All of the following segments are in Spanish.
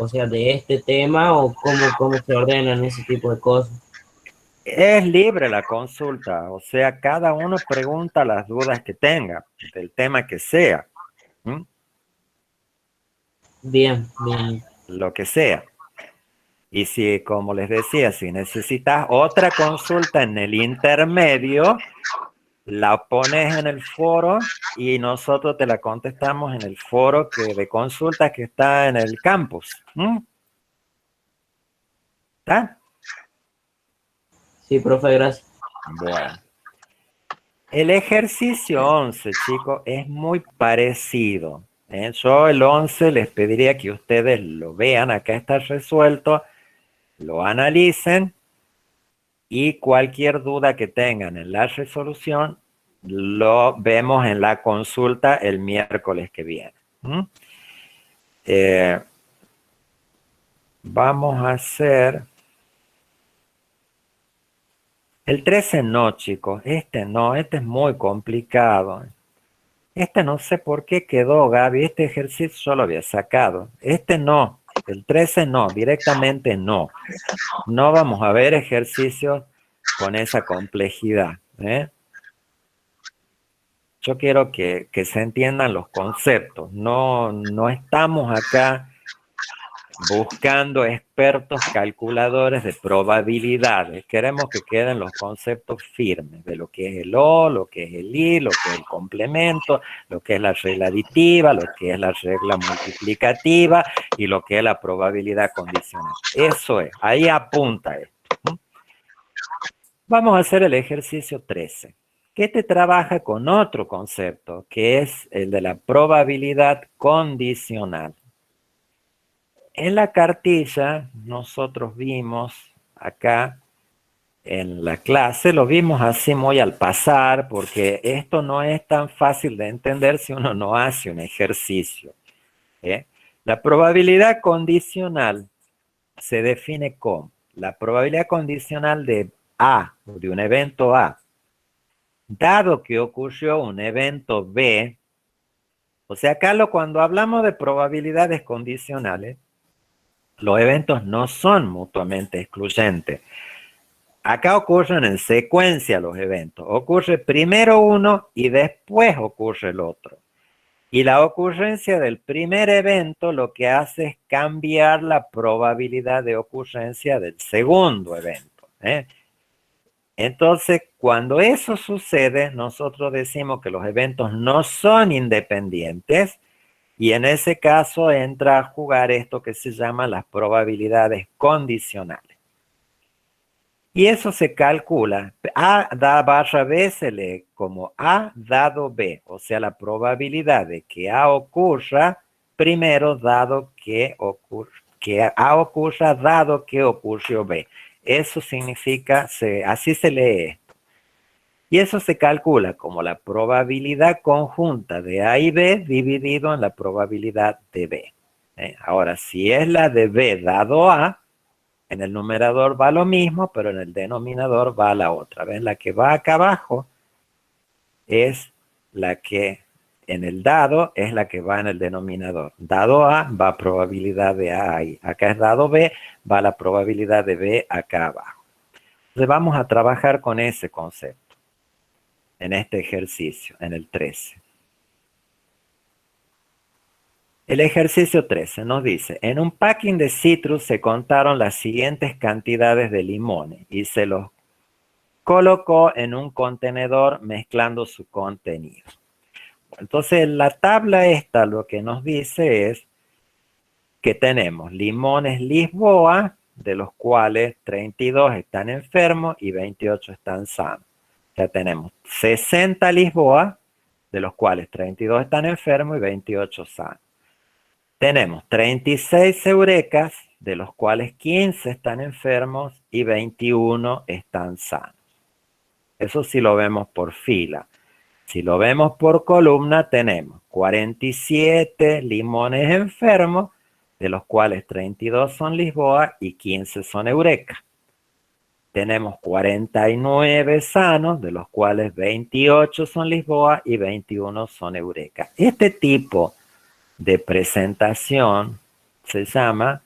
o sea, de este tema o cómo se ordenan ese tipo de cosas. Es libre la consulta, o sea, cada uno pregunta las dudas que tenga, del tema que sea, ¿m? Bien, bien. Lo que sea. Y si, como les decía, si necesitas otra consulta en el intermedio, la pones en el foro y nosotros te la contestamos en el foro de consultas que está en el campus. ¿Está? Sí, profe, gracias. Bueno. El ejercicio 11, chicos, es muy parecido. Yo el 11 les pediría que ustedes lo vean, acá está resuelto, lo analicen y cualquier duda que tengan en la resolución lo vemos en la consulta el miércoles que viene. Eh, vamos a hacer el 13 no, chicos, este no, este es muy complicado. Este no sé por qué quedó, Gaby, este ejercicio yo lo había sacado. Este no, el 13 no, directamente no. No vamos a ver ejercicios con esa complejidad. Yo quiero que se entiendan los conceptos. No estamos acá buscando expertos calculadores de probabilidades. Queremos que queden los conceptos firmes de lo que es el O, lo que es el I, lo que es el complemento, lo que es la regla aditiva, lo que es la regla multiplicativa y lo que es la probabilidad condicional. Eso es, ahí apunta esto. Vamos a hacer el ejercicio 13, que te trabaja con otro concepto, que es el de la probabilidad condicional. En la cartilla nosotros vimos acá en la clase, lo vimos así muy al pasar, porque esto no es tan fácil de entender si uno no hace un ejercicio. La probabilidad condicional se define como la probabilidad condicional de A, de un evento A, dado que ocurrió un evento B. O sea, Carlos, cuando hablamos de probabilidades condicionales, los eventos no son mutuamente excluyentes. Acá ocurren en secuencia los eventos. Ocurre primero uno y después ocurre el otro. Y la ocurrencia del primer evento lo que hace es cambiar la probabilidad de ocurrencia del segundo evento. Entonces, cuando eso sucede, nosotros decimos que los eventos no son independientes y en ese caso entra a jugar esto que se llama las probabilidades condicionales. Y eso se calcula. A da barra B se lee como A dado B, o sea, la probabilidad de que A ocurra primero dado que A ocurra dado que ocurrió B. Eso significa, así se lee esto. Y eso se calcula como la probabilidad conjunta de A y B dividido en la probabilidad de B. Ahora, si es la de B dado A, en el numerador va lo mismo, pero en el denominador va la otra. ¿Ven? La que va acá abajo es la que en el dado es la que va en el denominador. Dado A va probabilidad de A ahí. Acá es dado B, va la probabilidad de B acá abajo. Entonces vamos a trabajar con ese concepto en este ejercicio, en el 13. El ejercicio 13 nos dice, en un packing de citrus se contaron las siguientes cantidades de limones y se los colocó en un contenedor mezclando su contenido. Entonces, la tabla esta lo que nos dice es que tenemos limones Lisboa, de los cuales 32 están enfermos y 28 están sanos. O sea, tenemos 60 Lisboa, de los cuales 32 están enfermos y 28 sanos. Tenemos 36 eurecas, de los cuales 15 están enfermos y 21 están sanos. Eso sí lo vemos por fila. Si lo vemos por columna, tenemos 47 limones enfermos, de los cuales 32 son Lisboa y 15 son Eureka. Tenemos 49 sanos, de los cuales 28 son Lisboa y 21 son Eureka. Este tipo de presentación se llama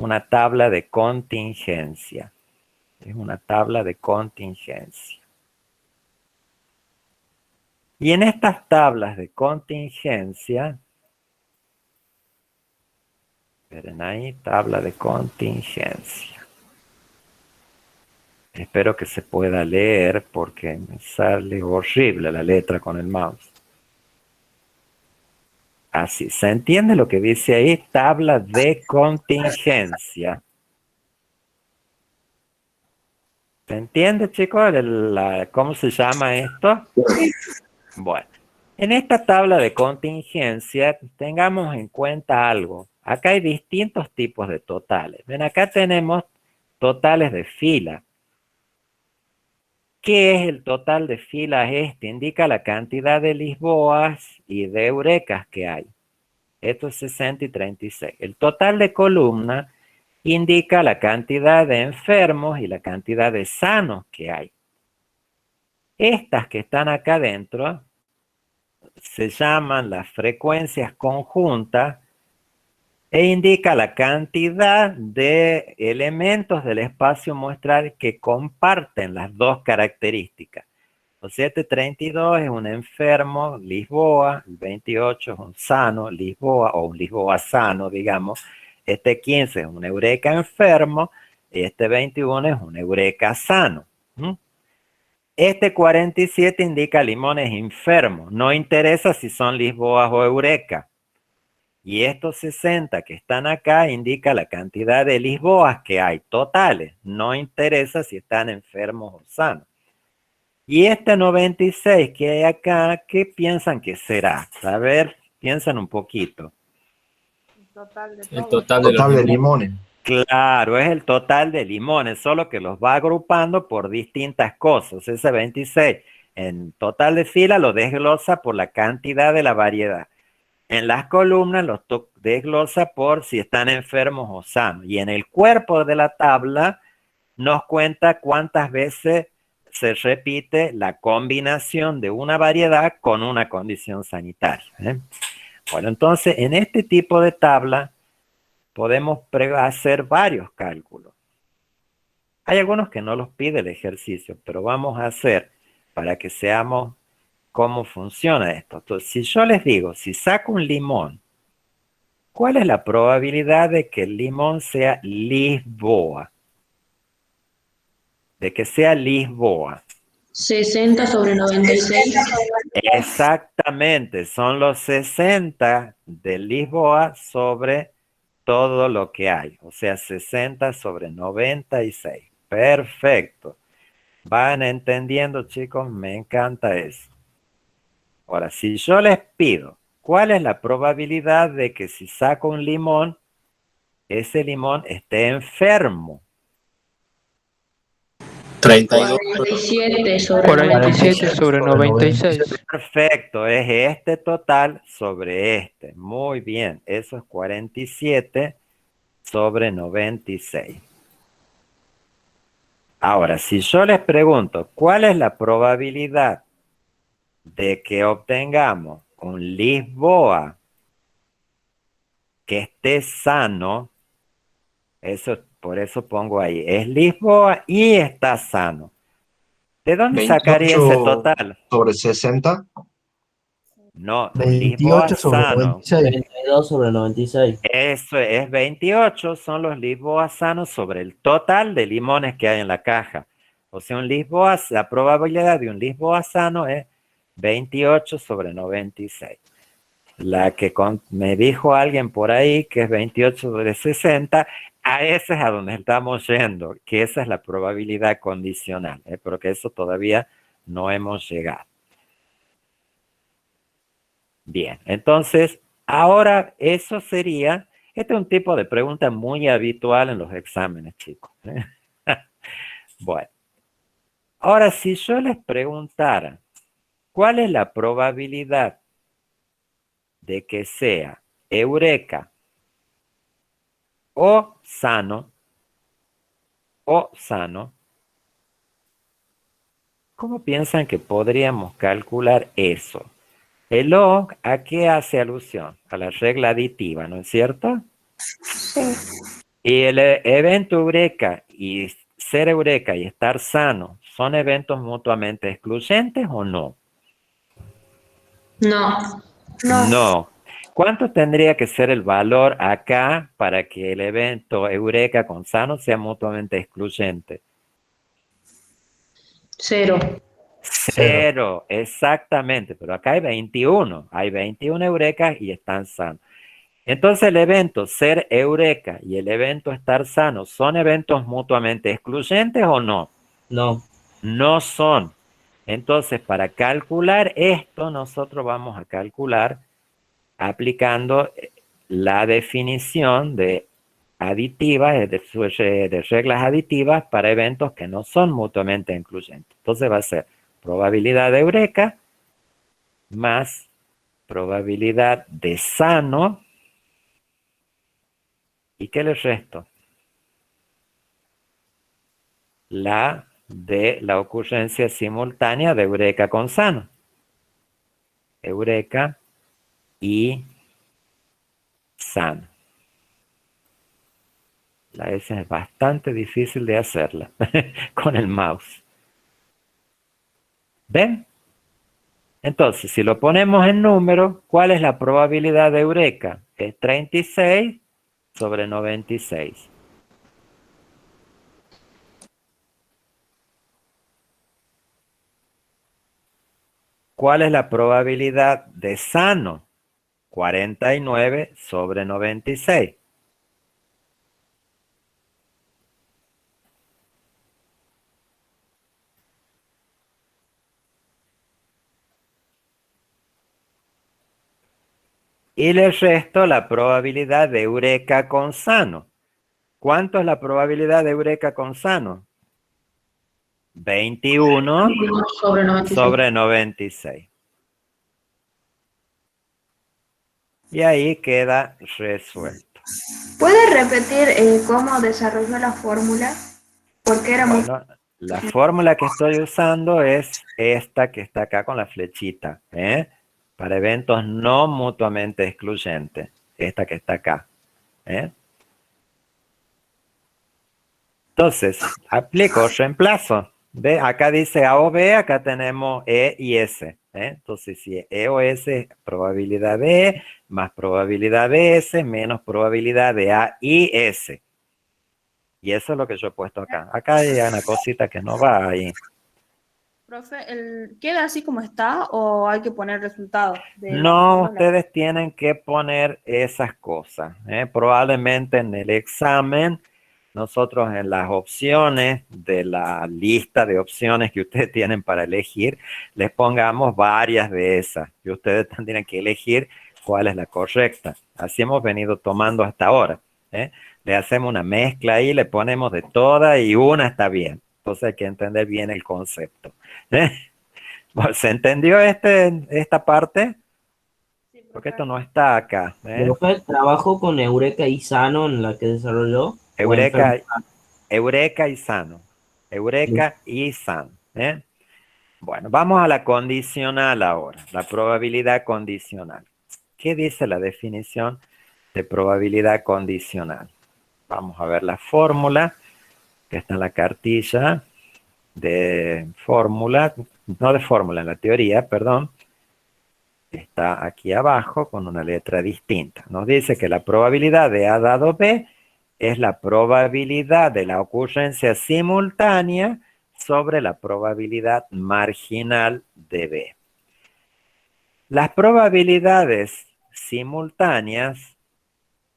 una tabla de contingencia. Es una tabla de contingencia. Y en estas tablas de contingencia, esperen ahí, tabla de contingencia. Espero que se pueda leer porque me sale horrible la letra con el mouse. Así, ¿se entiende lo que dice ahí? Tabla de contingencia. ¿Se entiende, chicos? ¿Cómo se llama esto? Bueno, en esta tabla de contingencia tengamos en cuenta algo. Acá hay distintos tipos de totales. Ven, acá tenemos totales de fila. ¿Qué es el total de filas? Este indica la cantidad de lisboas y de eurecas que hay. Esto es 60 y 36. El total de columna indica la cantidad de enfermos y la cantidad de sanos que hay. Estas que están acá adentro se llaman las frecuencias conjuntas e indica la cantidad de elementos del espacio muestral que comparten las dos características. O sea, este 32 es un enfermo, Lisboa, el 28 es un sano, Lisboa, o un Lisboa sano, digamos. Este 15 es un eureka enfermo, y este 21 es un eureka sano. Este 47 indica limones enfermos, no interesa si son Lisboas o eureka. Y estos 60 que están acá indica la cantidad de lisboas que hay totales. No interesa si están enfermos o sanos. Y este 96 que hay acá, ¿qué piensan que será? A ver, piensan un poquito. El total de los limones. Claro, es el total de limones, solo que los va agrupando por distintas cosas. Ese 26 en total de fila lo desglosa por la cantidad de la variedad. En las columnas los desglosa por si están enfermos o sanos. Y en el cuerpo de la tabla nos cuenta cuántas veces se repite la combinación de una variedad con una condición sanitaria. Bueno, entonces en este tipo de tabla podemos hacer varios cálculos. Hay algunos que no los pide el ejercicio, pero vamos a hacer para que seamos cómo funciona esto. Entonces, si yo les digo, si saco un limón, ¿cuál es la probabilidad de que el limón sea Lisboa? De que sea Lisboa. 60 sobre 96. Exactamente, son los 60 de Lisboa sobre todo lo que hay. O sea, 60 sobre 96. Perfecto. ¿Van entendiendo, chicos? Me encanta eso. Ahora, si yo les pido, ¿cuál es la probabilidad de que si saco un limón, ese limón esté enfermo? 32. 47 sobre 47 96. sobre 96. Perfecto, es este total sobre este. Muy bien, eso es 47 sobre 96. Ahora, si yo les pregunto, ¿cuál es la probabilidad de que obtengamos un Lisboa que esté sano? Eso, por eso pongo ahí, es Lisboa y está sano. ¿De dónde sacaría ese total? Sobre 60. No, un Lisboa 28 sobre sano. 96. 32 sobre 96. Eso es 28, son los Lisboa sanos sobre el total de limones que hay en la caja. O sea, la probabilidad de un Lisboa sano es 28 sobre 96. La que me dijo alguien por ahí que es 28 sobre 60, a ese es a donde estamos yendo, que esa es la probabilidad condicional, pero que eso todavía no hemos llegado. Bien, entonces, ahora eso sería, este es un tipo de pregunta muy habitual en los exámenes, chicos. Bueno, ahora si yo les preguntara, ¿cuál es la probabilidad de que sea eureka o sano, ¿cómo piensan que podríamos calcular eso? El O, ¿a qué hace alusión? A la regla aditiva, ¿no es cierto? Sí. Y el evento eureka y ser eureka y estar sano, ¿son eventos mutuamente excluyentes o no? No. No. ¿Cuánto tendría que ser el valor acá para que el evento eureka con sano sea mutuamente excluyente? 0. 0, exactamente, pero acá hay 21. Hay 21 eurekas y están sanos. Entonces el evento ser eureka y el evento estar sano, ¿son eventos mutuamente excluyentes o no? No. No son. Entonces, para calcular esto, nosotros vamos a calcular aplicando la definición de aditivas, de reglas aditivas para eventos que no son mutuamente excluyentes. Entonces va a ser probabilidad de eureka más probabilidad de sano. ¿Y qué le resto? La de la ocurrencia simultánea de eureka con sano. Eureka y sano. La S es bastante difícil de hacerla con el mouse. ¿Ven? Entonces, si lo ponemos en número, ¿cuál es la probabilidad de eureka? Es 36 sobre 96. ¿Cuál es la probabilidad de sano? 49 sobre 96. Y le resto la probabilidad de eureka con sano. ¿Cuánto es la probabilidad de eureka con sano? 21 sobre 96. sobre 96. Y ahí queda resuelto. ¿Puede repetir cómo desarrolló la fórmula? Porque era muy... Bueno, la fórmula que estoy usando es esta que está acá con la flechita, para eventos no mutuamente excluyentes. Esta que está acá. Entonces, aplico reemplazo. ¿Ve? Acá dice A o B, acá tenemos E y S. Entonces, si E o S, probabilidad de E, más probabilidad de S, menos probabilidad de A y S. Y eso es lo que yo he puesto acá. Acá hay una cosita que no va ahí. Profe, ¿queda así como está o hay que poner resultados? No, ustedes tienen que poner esas cosas. Probablemente en el examen, nosotros en las opciones de la lista de opciones que ustedes tienen para elegir, les pongamos varias de esas. Y ustedes tendrían que elegir cuál es la correcta. Así hemos venido tomando hasta ahora. Le hacemos una mezcla ahí, le ponemos de todas y una está bien. Entonces hay que entender bien el concepto. ¿Se entendió esta parte? Porque esto no está acá. Profe, trabajo con Eureka y Sano en la que desarrolló. Eureka y sano. Eureka y sano. Bueno, vamos a la condicional ahora. La probabilidad condicional. ¿Qué dice la definición de probabilidad condicional? Vamos a ver la fórmula que está en la cartilla de fórmula, no de fórmula, en la teoría, perdón. Está aquí abajo con una letra distinta. Nos dice que la probabilidad de A dado B es la probabilidad de la ocurrencia simultánea sobre la probabilidad marginal de B. Las probabilidades simultáneas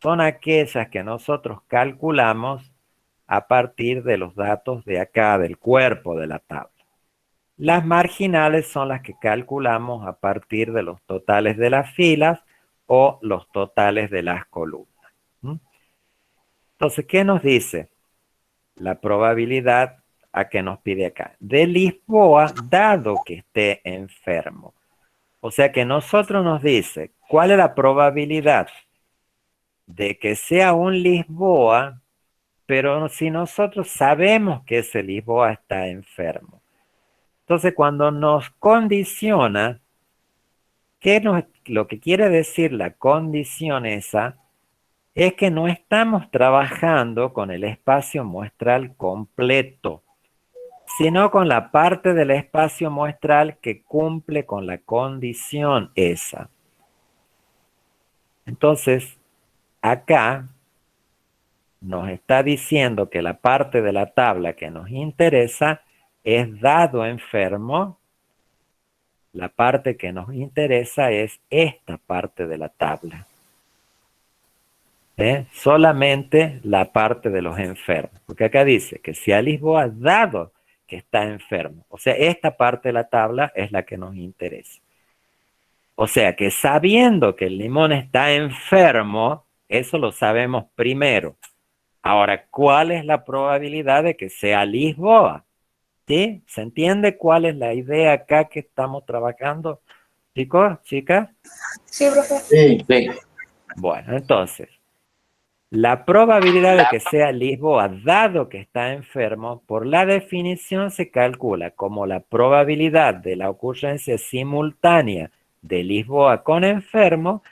son aquellas que nosotros calculamos a partir de los datos de acá, del cuerpo de la tabla. Las marginales son las que calculamos a partir de los totales de las filas o los totales de las columnas. Entonces, ¿qué nos dice? La probabilidad a que nos pide acá. De Lisboa, dado que esté enfermo. O sea que nosotros nos dice, ¿cuál es la probabilidad de que sea un Lisboa, pero si nosotros sabemos que ese Lisboa está enfermo? Entonces, cuando nos condiciona, ¿qué lo que quiere decir la condición esa? es que no estamos trabajando con el espacio muestral completo, sino con la parte del espacio muestral que cumple con la condición esa. Entonces, acá nos está diciendo que la parte de la tabla que nos interesa es dado enfermo. La parte que nos interesa es esta parte de la tabla. Solamente la parte de los enfermos. Porque acá dice que si a Lisboa dado que está enfermo, o sea, esta parte de la tabla es la que nos interesa. O sea que sabiendo que el limón está enfermo, eso lo sabemos primero. Ahora, ¿cuál es la probabilidad de que sea Lisboa? ¿Sí? ¿Se entiende cuál es la idea acá que estamos trabajando? ¿Chicos? ¿Chicas? Sí, profe. Sí, sí. Bueno, entonces, la probabilidad de que sea Lisboa, dado que está enfermo, por la definición se calcula como la probabilidad de la ocurrencia simultánea de Lisboa con enfermo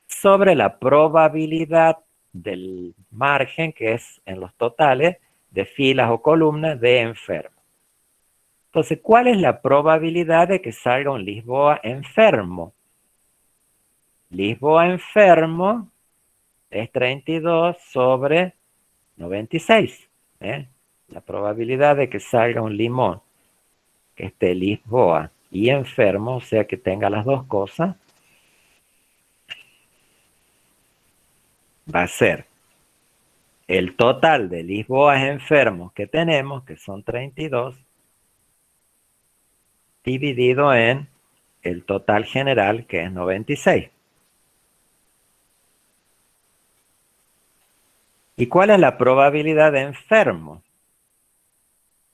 sobre la probabilidad del margen, que es en los totales, de filas o columnas de enfermo. Entonces, ¿cuál es la probabilidad de que salga un Lisboa enfermo? Lisboa enfermo es 32 sobre 96. La probabilidad de que salga un limón que esté Lisboa y enfermo, o sea que tenga las dos cosas, va a ser el total de Lisboas enfermos que tenemos, que son 32, dividido en el total general, que es 96. ¿Y cuál es la probabilidad de enfermo?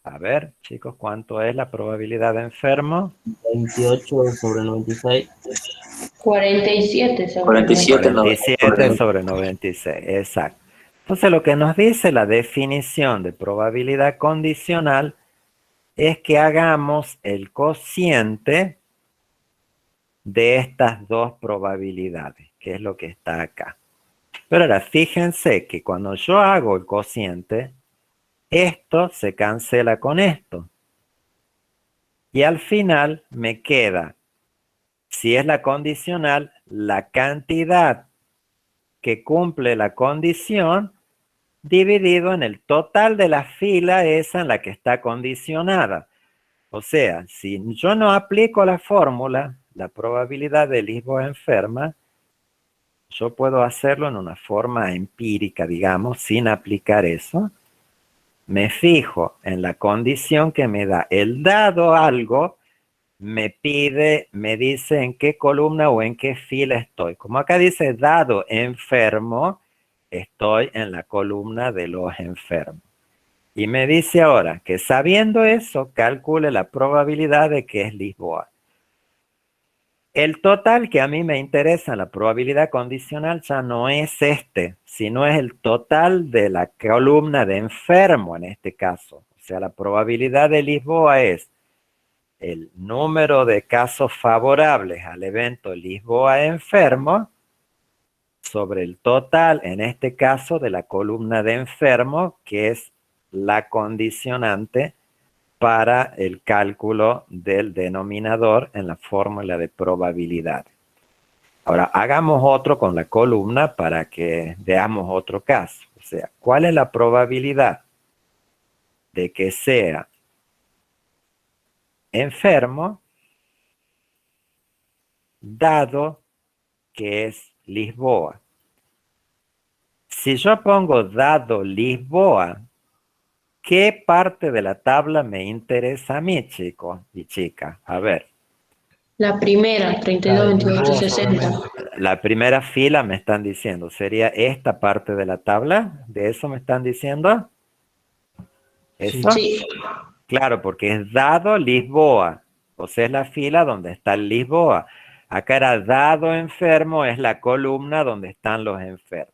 A ver, chicos, ¿cuánto es la probabilidad de enfermo? 28 sobre 96. 47 sobre 47, 47 sobre 96, exacto. Entonces, lo que nos dice la definición de probabilidad condicional es que hagamos el cociente de estas dos probabilidades, que es lo que está acá. Pero ahora, fíjense que cuando yo hago el cociente, esto se cancela con esto. Y al final me queda, si es la condicional, la cantidad que cumple la condición dividido en el total de la fila esa en la que está condicionada. O sea, si yo no aplico la fórmula, la probabilidad de Lisboa enferma, yo puedo hacerlo en una forma empírica, digamos, sin aplicar eso. Me fijo en la condición que me da el dado algo, me pide, me dice en qué columna o en qué fila estoy. Como acá dice dado enfermo, estoy en la columna de los enfermos. Y me dice ahora que sabiendo eso, calcule la probabilidad de que es Lisboa. El total que a mí me interesa, la probabilidad condicional, ya no es este, sino es el total de la columna de enfermo en este caso. O sea, la probabilidad de Lisboa es el número de casos favorables al evento Lisboa enfermo sobre el total, en este caso, de la columna de enfermo, que es la condicionante para el cálculo del denominador en la fórmula de probabilidad. Ahora, hagamos otro con la columna para que veamos otro caso. O sea, ¿cuál es la probabilidad de que sea enfermo dado que es Lisboa? Si yo pongo dado Lisboa, ¿qué parte de la tabla me interesa a mí, chicos y chicas? A ver. La primera, 32, 28, 60. La primera fila me están diciendo, ¿sería esta parte de la tabla? ¿De eso me están diciendo? ¿Eso? Sí, Claro, porque es dado Lisboa. O sea, es la fila donde está el Lisboa. Acá era dado enfermo, es la columna donde están los enfermos.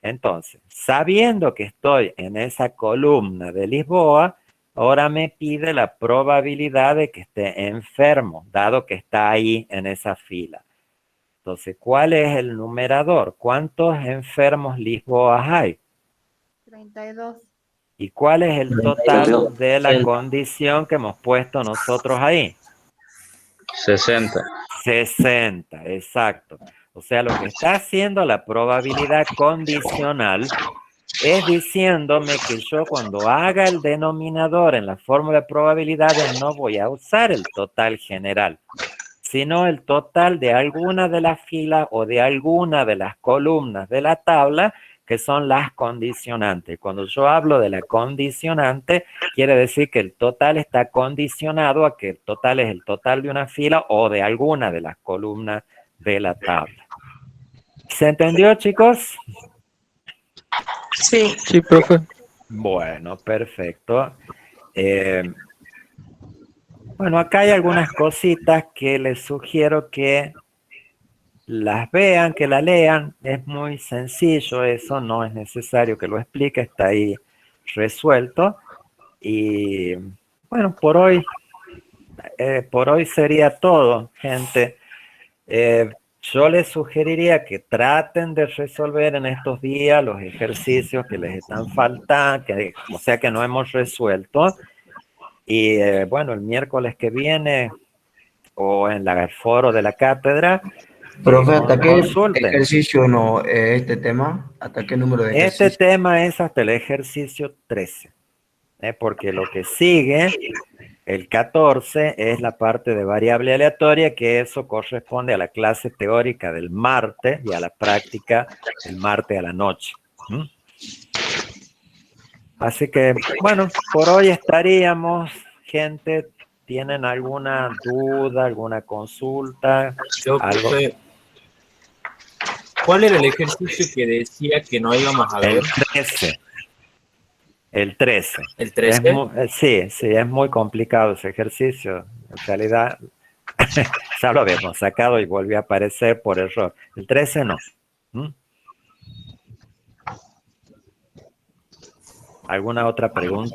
Entonces, sabiendo que estoy en esa columna de Lisboa, ahora me pide la probabilidad de que esté enfermo, dado que está ahí en esa fila. Entonces, ¿cuál es el numerador? ¿Cuántos enfermos lisboas hay? 32. ¿Y cuál es el total de la condición que hemos puesto nosotros ahí? 60. 60, exacto. O sea, lo que está haciendo la probabilidad condicional es diciéndome que yo cuando haga el denominador en la fórmula de probabilidades no voy a usar el total general, sino el total de alguna de las filas o de alguna de las columnas de la tabla que son las condicionantes. Cuando yo hablo de la condicionante, quiere decir que el total está condicionado a que el total es el total de una fila o de alguna de las columnas de la tabla. ¿Se entendió, chicos? Sí. Sí, profe. Bueno, perfecto. Bueno, acá hay algunas cositas que les sugiero que las vean, que la lean. Es muy sencillo eso, no es necesario que lo explique, está ahí resuelto. Y bueno, por hoy sería todo, gente. Yo les sugeriría que traten de resolver en estos días los ejercicios que les están faltando, o sea que no hemos resuelto. Y bueno, el miércoles que viene o en el foro de la cátedra, Profe, ¿hasta qué consulten. ejercicio no este tema? ¿Hasta qué número de Este ejercicio? tema es hasta el ejercicio 13, porque lo que sigue, el 14, es la parte de variable aleatoria, que eso corresponde a la clase teórica del martes y a la práctica el martes a la noche. Así que, bueno, por hoy estaríamos, gente. ¿Tienen alguna duda, alguna consulta? Yo, ¿Algo? profe, ¿cuál era el ejercicio que decía que no íbamos a ver? El 13. El 13. ¿El 13? Sí, es muy complicado ese ejercicio. En realidad, ya lo habíamos sacado y volvió a aparecer por error. El 13 no. ¿Alguna otra pregunta?